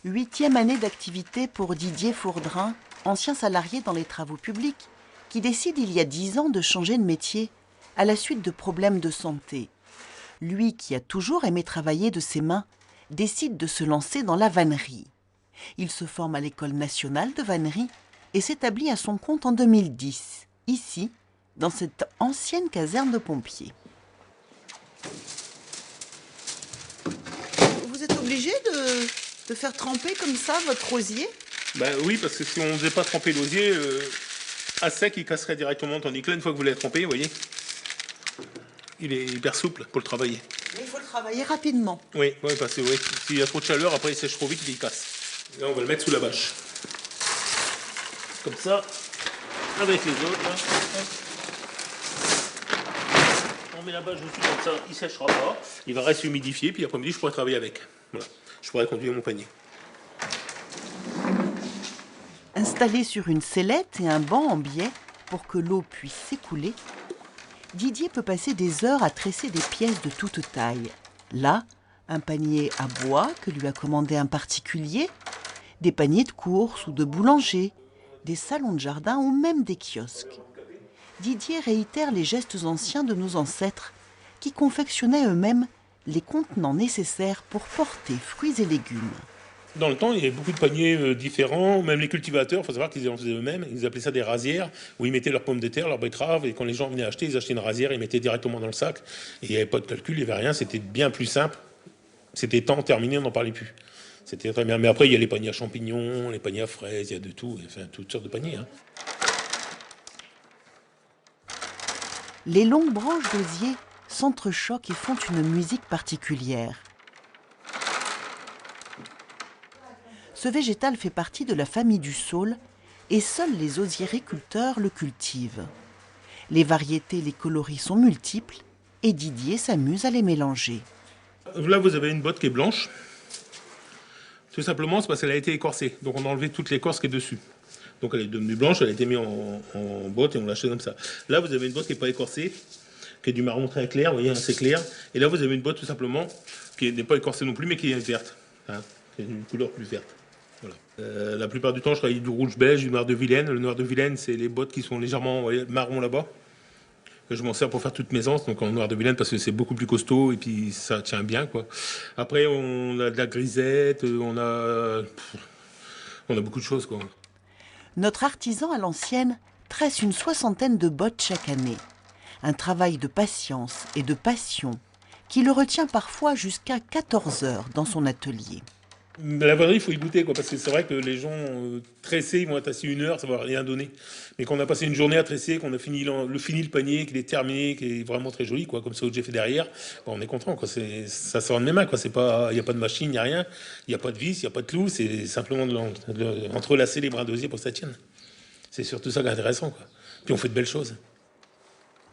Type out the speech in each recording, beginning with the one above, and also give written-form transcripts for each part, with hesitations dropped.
8e année d'activité pour Didier Fourdrin, ancien salarié dans les travaux publics, qui décide il y a 10 ans de changer de métier à la suite de problèmes de santé. Lui, qui a toujours aimé travailler de ses mains, décide de se lancer dans la vannerie. Il se forme à l'École nationale de vannerie et s'établit à son compte en 2010, ici, dans cette ancienne caserne de pompiers. Vous êtes obligé de faire tremper comme ça votre rosier? Ben oui, parce que si on ne faisait pas tremper l'osier, à sec, il casserait directement. Tandis que là, une fois que vous l'avez trempé, vous voyez, il est hyper souple pour le travailler. Mais il faut le travailler rapidement. Oui, parce que s'il y a trop de chaleur, après il sèche trop vite et il casse. Là, on va le mettre sous la bâche. Comme ça, avec les autres. Là. On met la bâche dessus, comme ça, il ne séchera pas. Il va rester humidifié, puis après-midi, je pourrai travailler avec. Voilà. Je pourrai conduire mon panier. Installé sur une sellette et un banc en biais pour que l'eau puisse s'écouler, Didier peut passer des heures à tresser des pièces de toute taille. Là, un panier à bois que lui a commandé un particulier, des paniers de course ou de boulanger, des salons de jardin ou même des kiosques. Didier réitère les gestes anciens de nos ancêtres qui confectionnaient eux-mêmes les contenants nécessaires pour porter fruits et légumes. Dans le temps, il y avait beaucoup de paniers différents, même les cultivateurs, il faut savoir qu'ils en faisaient eux-mêmes, ils appelaient ça des rasières, où ils mettaient leurs pommes de terre, leurs betteraves, et quand les gens venaient acheter, ils achetaient une rasière, ils mettaient directement dans le sac, et il n'y avait pas de calcul, il n'y avait rien, c'était bien plus simple, c'était temps terminé, on n'en parlait plus. C'était très bien, mais après il y a les paniers à champignons, les paniers à fraises, il y a de tout, enfin toutes sortes de paniers. Hein. Les longues branches d'osier s'entrechoquent et font une musique particulière. Ce végétal fait partie de la famille du saule et seuls les osiericulteurs le cultivent. Les variétés et les coloris sont multiples et Didier s'amuse à les mélanger. Là, vous avez une botte qui est blanche. Tout simplement, c'est parce qu'elle a été écorcée. Donc on a enlevé toute l'écorce qui est dessus. Donc elle est devenue blanche, elle a été mise en botte et on l'a acheté comme ça. Là, vous avez une botte qui n'est pas écorcée, qui est du marron très clair, vous voyez, assez clair. Et là, vous avez une botte tout simplement qui n'est pas écorcée non plus, mais qui est verte. Hein, qui a une couleur plus verte. Voilà. La plupart du temps, je travaille du rouge belge, du noir de Vilaine. Le noir de Vilaine, c'est les bottes qui sont légèrement marron là-bas. Je m'en sers pour faire toutes mes anses, donc en noir de Vilaine parce que c'est beaucoup plus costaud et puis ça tient bien, quoi. Après, on a de la grisette, on a beaucoup de choses, quoi. Notre artisan à l'ancienne tresse une 60aine de bottes chaque année. Un travail de patience et de passion qui le retient parfois jusqu'à 14 heures dans son atelier. La vannerie, il faut y goûter, quoi, parce que c'est vrai que les gens tressés, ils vont être assis 1 heure, ça va rien donner. Mais quand on a passé une journée à tresser, qu'on a fini le panier, qu'il est terminé, qu'il est vraiment très joli, quoi, comme ça que j'ai fait derrière, bah, on est content, quoi. Ça sort de mes mains, quoi. C'est pas, il n'y a pas de machine, il n'y a rien, il n'y a pas de vis, il n'y a pas de clous, c'est simplement entrelacer les brins d'osier pour que ça tienne. C'est surtout ça qui est intéressant, quoi. Puis on fait de belles choses.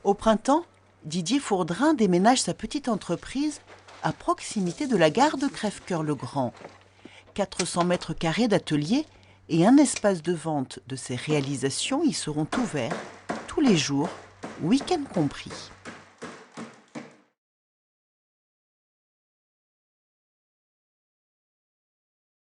Au printemps, Didier Fourdrin déménage sa petite entreprise à proximité de la gare de Crèvecoeur-le-Grand. 400 mètres carrés d'atelier et un espace de vente de ses réalisations y seront ouverts tous les jours, week-end compris.